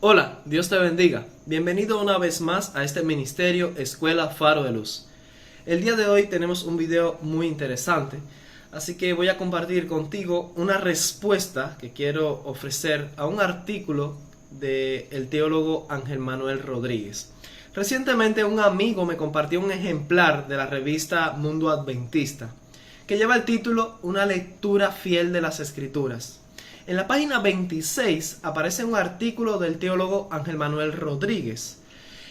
Hola, Dios te bendiga. Bienvenido una vez más a este ministerio Escuela Faro de Luz. El día de hoy tenemos un video muy interesante, así que voy a compartir contigo una respuesta que quiero ofrecer a un artículo del teólogo Ángel Manuel Rodríguez. Recientemente un amigo me compartió un ejemplar de la revista Mundo Adventista, que lleva el título Una lectura fiel de las Escrituras. En la página 26 aparece un artículo del teólogo Ángel Manuel Rodríguez.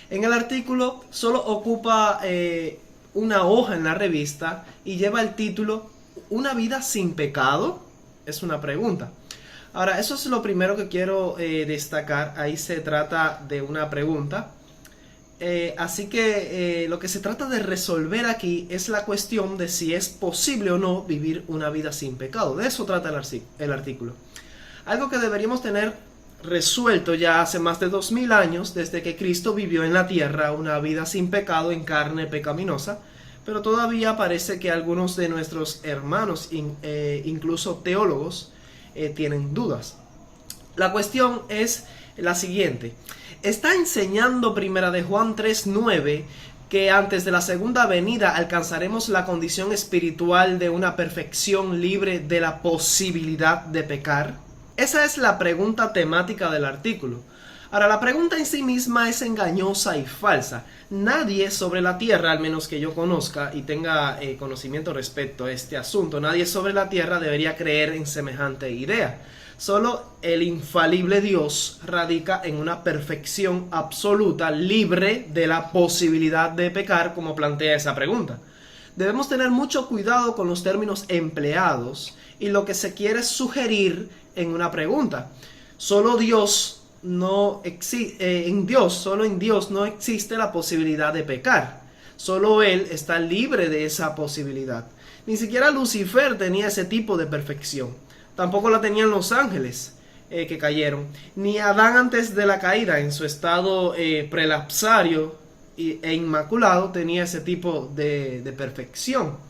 En el artículo solo ocupa una hoja en la revista y lleva el título ¿Una vida sin pecado? Es una pregunta. Ahora, eso es lo primero que quiero destacar. Ahí se trata de una pregunta. Así que lo que se trata de resolver aquí es la cuestión de si es posible o no vivir una vida sin pecado. De eso trata el artículo. Algo que deberíamos tener resuelto ya hace más de 2000 años, desde que Cristo vivió en la tierra una vida sin pecado en carne pecaminosa, pero todavía parece que algunos de nuestros hermanos, incluso teólogos, tienen dudas. La cuestión es la siguiente. Está enseñando Primera de Juan 3:9 que antes de la segunda venida alcanzaremos la condición espiritual de una perfección libre de la posibilidad de pecar. Esa es la pregunta temática del artículo. Ahora, la pregunta en sí misma es engañosa y falsa. Nadie sobre la tierra, al menos que yo conozca y tenga conocimiento respecto a este asunto, nadie sobre la tierra debería creer en semejante idea. Solo el infalible Dios radica en una perfección absoluta, libre de la posibilidad de pecar, como plantea esa pregunta. Debemos tener mucho cuidado con los términos empleados y lo que se quiere sugerir en una pregunta. Solo en Dios no existe la posibilidad de pecar. Solo Él está libre de esa posibilidad. Ni siquiera Lucifer tenía ese tipo de perfección. Tampoco la tenían los ángeles que cayeron. Ni Adán antes de la caída, en su estado prelapsario e inmaculado, tenía ese tipo de perfección.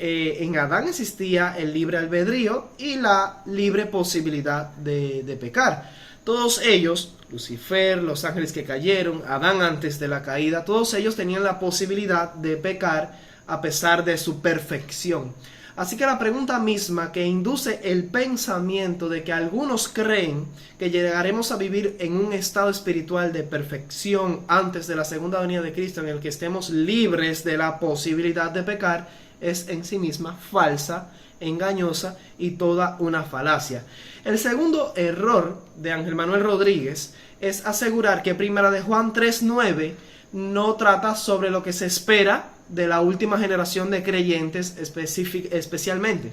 En Adán existía el libre albedrío y la libre posibilidad de pecar. Todos ellos, Lucifer, los ángeles que cayeron, Adán antes de la caída, todos ellos tenían la posibilidad de pecar a pesar de su perfección. Así que la pregunta misma que induce el pensamiento de que algunos creen que llegaremos a vivir en un estado espiritual de perfección antes de la segunda venida de Cristo, en el que estemos libres de la posibilidad de pecar, es en sí misma falsa, engañosa y toda una falacia. El segundo error de Ángel Manuel Rodríguez es asegurar que Primera de Juan 3:9 no trata sobre lo que se espera de la última generación de creyentes especialmente.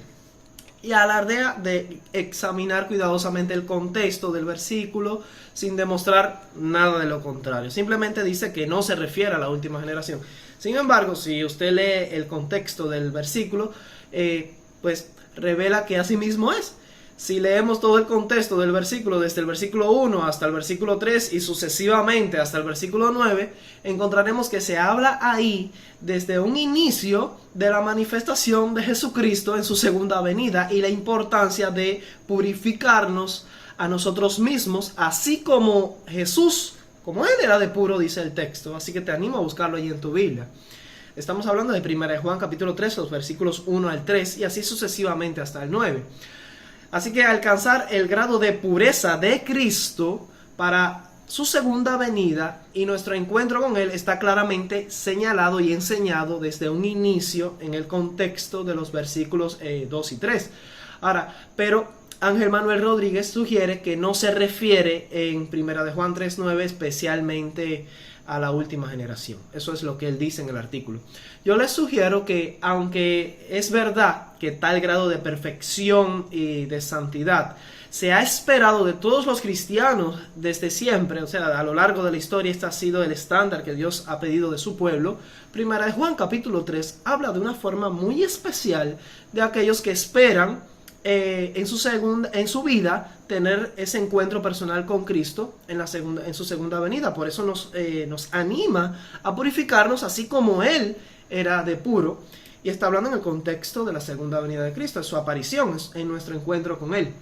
Y alardea de examinar cuidadosamente el contexto del versículo sin demostrar nada de lo contrario. Simplemente dice que no se refiere a la última generación. Sin embargo, si usted lee el contexto del versículo, pues revela que así mismo es. Si leemos todo el contexto del versículo, desde el versículo 1 hasta el versículo 3 y sucesivamente hasta el versículo 9, encontraremos que se habla ahí desde un inicio de la manifestación de Jesucristo en su segunda venida y la importancia de purificarnos a nosotros mismos, así como Jesús, como Él era de puro, dice el texto. Así que te animo a buscarlo ahí en tu Biblia. Estamos hablando de 1 Juan capítulo 3, los versículos 1 al 3 y así sucesivamente hasta el 9. Así que alcanzar el grado de pureza de Cristo para su segunda venida y nuestro encuentro con Él está claramente señalado y enseñado desde un inicio en el contexto de los versículos 2 y 3. Ahora, pero Ángel Manuel Rodríguez sugiere que no se refiere en 1 de Juan 3:9 especialmente a la última generación. Eso es lo que él dice en el artículo. Yo les sugiero que, aunque es verdad que tal grado de perfección y de santidad se ha esperado de todos los cristianos desde siempre, o sea, a lo largo de la historia este ha sido el estándar que Dios ha pedido de su pueblo, 1 de Juan capítulo 3 habla de una forma muy especial de aquellos que esperan en su vida tener ese encuentro personal con Cristo en su segunda venida. Por eso nos anima a purificarnos así como Él era de puro, y está hablando en el contexto de la segunda venida de Cristo, en su aparición, en nuestro encuentro con Él.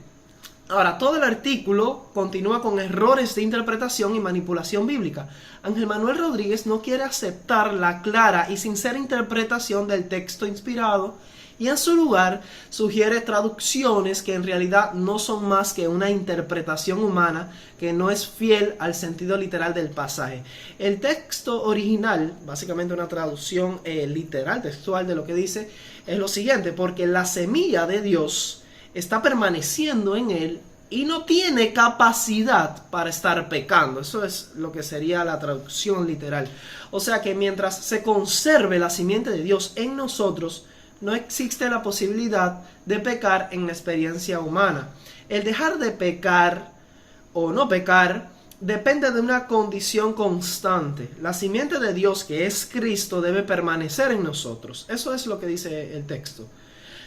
Ahora, todo el artículo continúa con errores de interpretación y manipulación bíblica. Ángel Manuel Rodríguez no quiere aceptar la clara y sincera interpretación del texto inspirado y en su lugar sugiere traducciones que en realidad no son más que una interpretación humana que no es fiel al sentido literal del pasaje. El texto original, básicamente una traducción literal, textual de lo que dice, es lo siguiente: porque la semilla de Dios está permaneciendo en él y no tiene capacidad para estar pecando. Eso es lo que sería la traducción literal. O sea que mientras se conserve la simiente de Dios en nosotros, no existe la posibilidad de pecar en la experiencia humana. El dejar de pecar o no pecar depende de una condición constante. La simiente de Dios, que es Cristo, debe permanecer en nosotros. Eso es lo que dice el texto.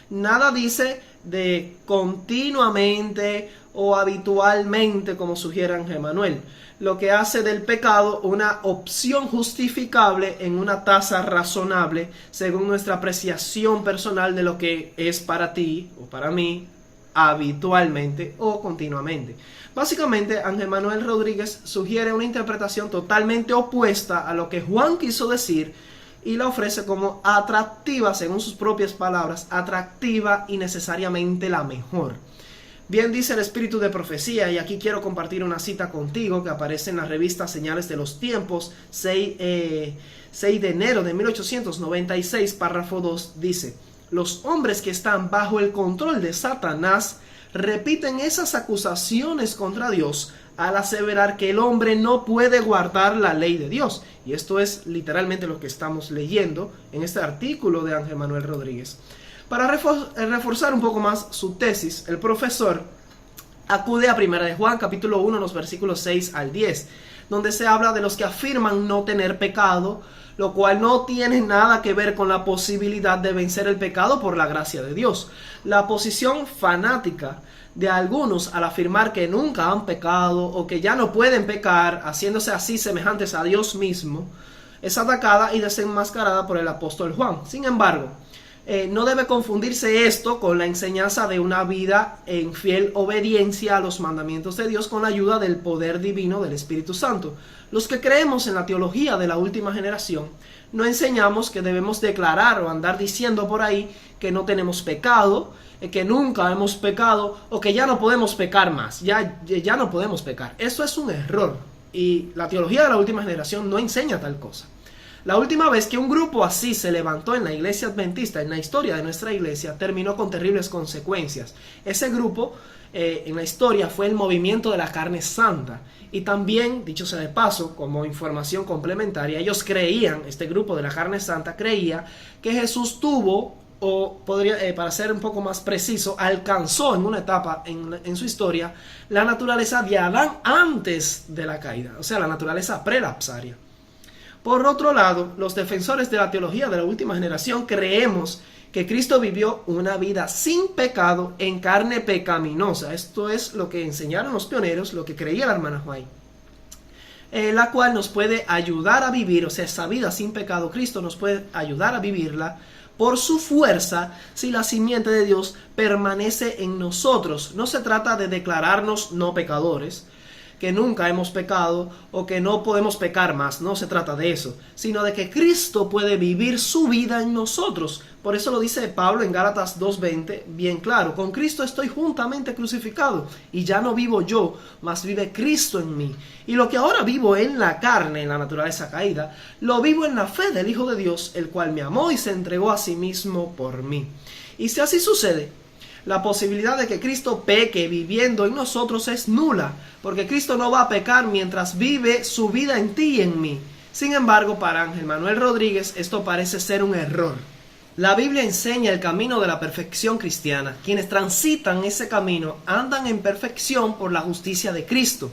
Nada dice de continuamente o habitualmente, como sugiere Ángel Manuel, lo que hace del pecado una opción justificable en una tasa razonable según nuestra apreciación personal de lo que es para ti o para mí habitualmente o continuamente. Básicamente, Ángel Manuel Rodríguez sugiere una interpretación totalmente opuesta a lo que Juan quiso decir y la ofrece como atractiva, según sus propias palabras, atractiva y necesariamente la mejor. Bien dice el Espíritu de Profecía, y aquí quiero compartir una cita contigo que aparece en la revista Señales de los Tiempos, 6 de enero de 1896, párrafo 2, dice: los hombres que están bajo el control de Satanás repiten esas acusaciones contra Dios al aseverar que el hombre no puede guardar la ley de Dios. Y esto es literalmente lo que estamos leyendo en este artículo de Ángel Manuel Rodríguez. Para reforzar un poco más su tesis, el profesor acude a 1 de Juan, capítulo 1, los versículos 6 al 10, donde se habla de los que afirman no tener pecado, lo cual no tiene nada que ver con la posibilidad de vencer el pecado por la gracia de Dios. La posición fanática de algunos al afirmar que nunca han pecado o que ya no pueden pecar, haciéndose así semejantes a Dios mismo, es atacada y desenmascarada por el apóstol Juan. Sin embargo, no debe confundirse esto con la enseñanza de una vida en fiel obediencia a los mandamientos de Dios con la ayuda del poder divino del Espíritu Santo. Los que creemos en la teología de la última generación no enseñamos que debemos declarar o andar diciendo por ahí que no tenemos pecado, que nunca hemos pecado o que ya no podemos pecar más, ya no podemos pecar. Eso es un error y la teología de la última generación no enseña tal cosa. La última vez que un grupo así se levantó en la iglesia adventista, en la historia de nuestra iglesia, terminó con terribles consecuencias. Ese grupo en la historia fue el movimiento de la carne santa. Y también, dicho sea de paso, como información complementaria, ellos creían, este grupo de la carne santa creía que Jesús tuvo, o podría, para ser un poco más preciso, alcanzó en una etapa en su historia la naturaleza de Adán antes de la caída, o sea, la naturaleza prelapsaria. Por otro lado, los defensores de la teología de la última generación creemos que Cristo vivió una vida sin pecado en carne pecaminosa. Esto es lo que enseñaron los pioneros, lo que creía la hermana White, la cual nos puede ayudar a vivir, o sea, esa vida sin pecado, Cristo nos puede ayudar a vivirla por su fuerza si la simiente de Dios permanece en nosotros. No se trata de declararnos no pecadores, que nunca hemos pecado o que no podemos pecar más. No se trata de eso, sino de que Cristo puede vivir su vida en nosotros. Por eso lo dice Pablo en Gálatas 2:20 bien claro: con Cristo estoy juntamente crucificado y ya no vivo yo, mas vive Cristo en mí. Y lo que ahora vivo en la carne, en la naturaleza caída, lo vivo en la fe del Hijo de Dios, el cual me amó y se entregó a sí mismo por mí. Y si así sucede, la posibilidad de que Cristo peque viviendo en nosotros es nula, porque Cristo no va a pecar mientras vive su vida en ti y en mí. Sin embargo, para Ángel Manuel Rodríguez esto parece ser un error. La Biblia enseña el camino de la perfección cristiana. Quienes transitan ese camino andan en perfección por la justicia de Cristo.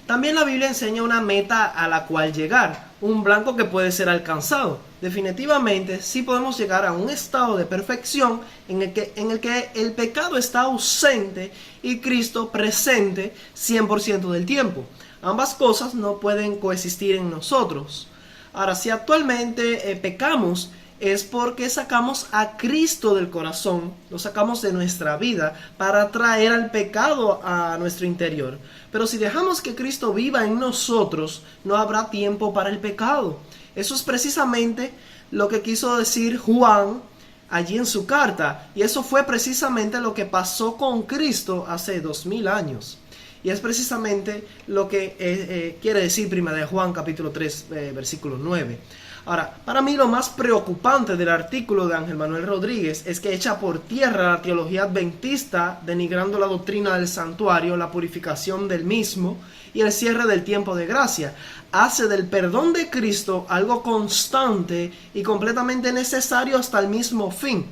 También la Biblia enseña una meta a la cual llegar, un blanco que puede ser alcanzado. Definitivamente sí podemos llegar a un estado de perfección en el que el pecado está ausente y Cristo presente 100% del tiempo. Ambas cosas no pueden coexistir en nosotros. Ahora, si actualmente pecamos es porque sacamos a Cristo del corazón, lo sacamos de nuestra vida para traer al pecado a nuestro interior. Pero si dejamos que Cristo viva en nosotros, no habrá tiempo para el pecado. Eso es precisamente lo que quiso decir Juan allí en su carta, y eso fue precisamente lo que pasó con Cristo hace 2000 años. Y es precisamente lo que quiere decir 1 Juan capítulo 3, versículo 9. Ahora, para mí lo más preocupante del artículo de Ángel Manuel Rodríguez es que echa por tierra la teología adventista, denigrando la doctrina del santuario, la purificación del mismo y el cierre del tiempo de gracia. Hace del perdón de Cristo algo constante y completamente necesario hasta el mismo fin.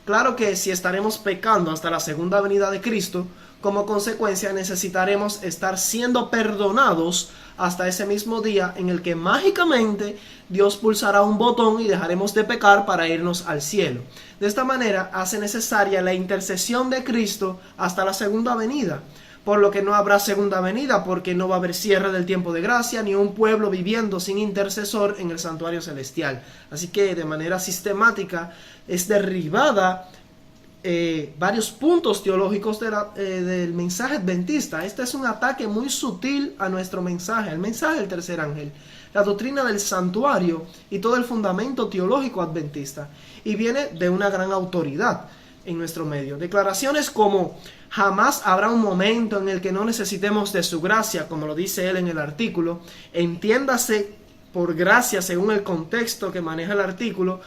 Claro que si estaremos pecando hasta la segunda venida de Cristo, como consecuencia necesitaremos estar siendo perdonados hasta ese mismo día en el que mágicamente Dios pulsará un botón y dejaremos de pecar para irnos al cielo. De esta manera hace necesaria la intercesión de Cristo hasta la segunda venida, por lo que no habrá segunda venida, porque no va a haber cierre del tiempo de gracia ni un pueblo viviendo sin intercesor en el santuario celestial. Así que de manera sistemática es derribada varios puntos teológicos del mensaje adventista. Este es un ataque muy sutil a nuestro mensaje, el mensaje del tercer ángel, la doctrina del santuario y todo el fundamento teológico adventista, y viene de una gran autoridad en nuestro medio. Declaraciones como jamás habrá un momento en el que no necesitemos de su gracia, como lo dice él en el artículo, entiéndase por gracia según el contexto que maneja el artículo,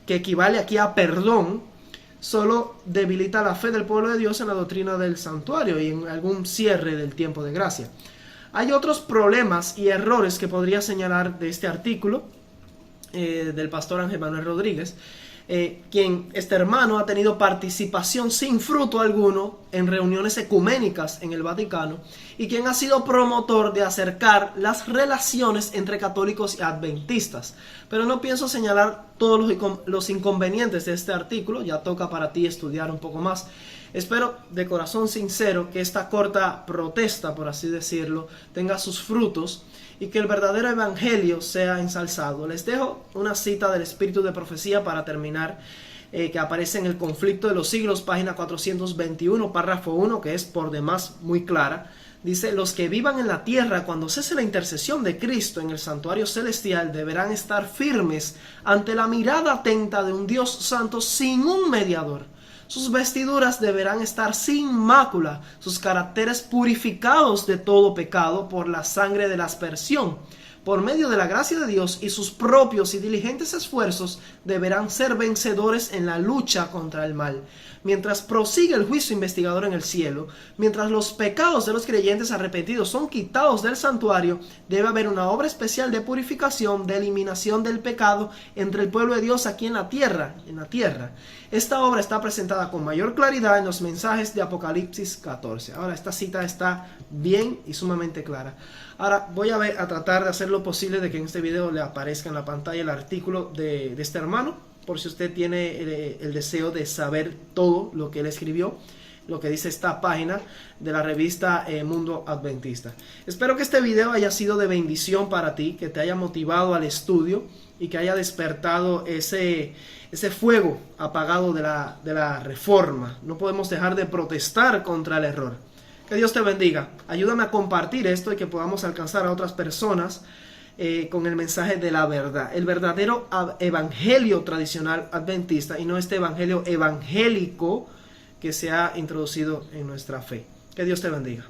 que equivale aquí a perdón, solo debilita la fe del pueblo de Dios en la doctrina del santuario y en algún cierre del tiempo de gracia. Hay otros problemas y errores que podría señalar de este artículo del pastor Ángel Manuel Rodríguez, quien, este hermano, ha tenido participación sin fruto alguno en reuniones ecuménicas en el Vaticano y quien ha sido promotor de acercar las relaciones entre católicos y adventistas. Pero no pienso señalar todos los inconvenientes de este artículo, ya toca para ti estudiar un poco más. Espero de corazón sincero que esta corta protesta, por así decirlo, tenga sus frutos y que el verdadero evangelio sea ensalzado. Les dejo una cita del Espíritu de Profecía para terminar, que aparece en el Conflicto de los Siglos, página 421, párrafo 1, que es por demás muy clara. Dice: los que vivan en la tierra cuando cese la intercesión de Cristo en el santuario celestial deberán estar firmes ante la mirada atenta de un Dios santo sin un mediador. Sus vestiduras deberán estar sin mácula, sus caracteres purificados de todo pecado por la sangre de la aspersión. Por medio de la gracia de Dios y sus propios y diligentes esfuerzos deberán ser vencedores en la lucha contra el mal. Mientras prosigue el juicio investigador en el cielo, mientras los pecados de los creyentes arrepentidos son quitados del santuario, debe haber una obra especial de purificación, de eliminación del pecado entre el pueblo de Dios aquí en la tierra. Esta obra está presentada con mayor claridad en los mensajes de Apocalipsis 14. Ahora, esta cita está bien y sumamente clara. Ahora voy a tratar de hacer lo posible de que en este video le aparezca en la pantalla el artículo de este hermano, por si usted tiene el deseo de saber todo lo que él escribió, lo que dice esta página de la revista Mundo Adventista. Espero que este video haya sido de bendición para ti, que te haya motivado al estudio y que haya despertado ese fuego apagado de la reforma. No podemos dejar de protestar contra el error. Que Dios te bendiga. Ayúdame a compartir esto y que podamos alcanzar a otras personas con el mensaje de la verdad. El verdadero evangelio tradicional adventista y no este evangelio evangélico que se ha introducido en nuestra fe. Que Dios te bendiga.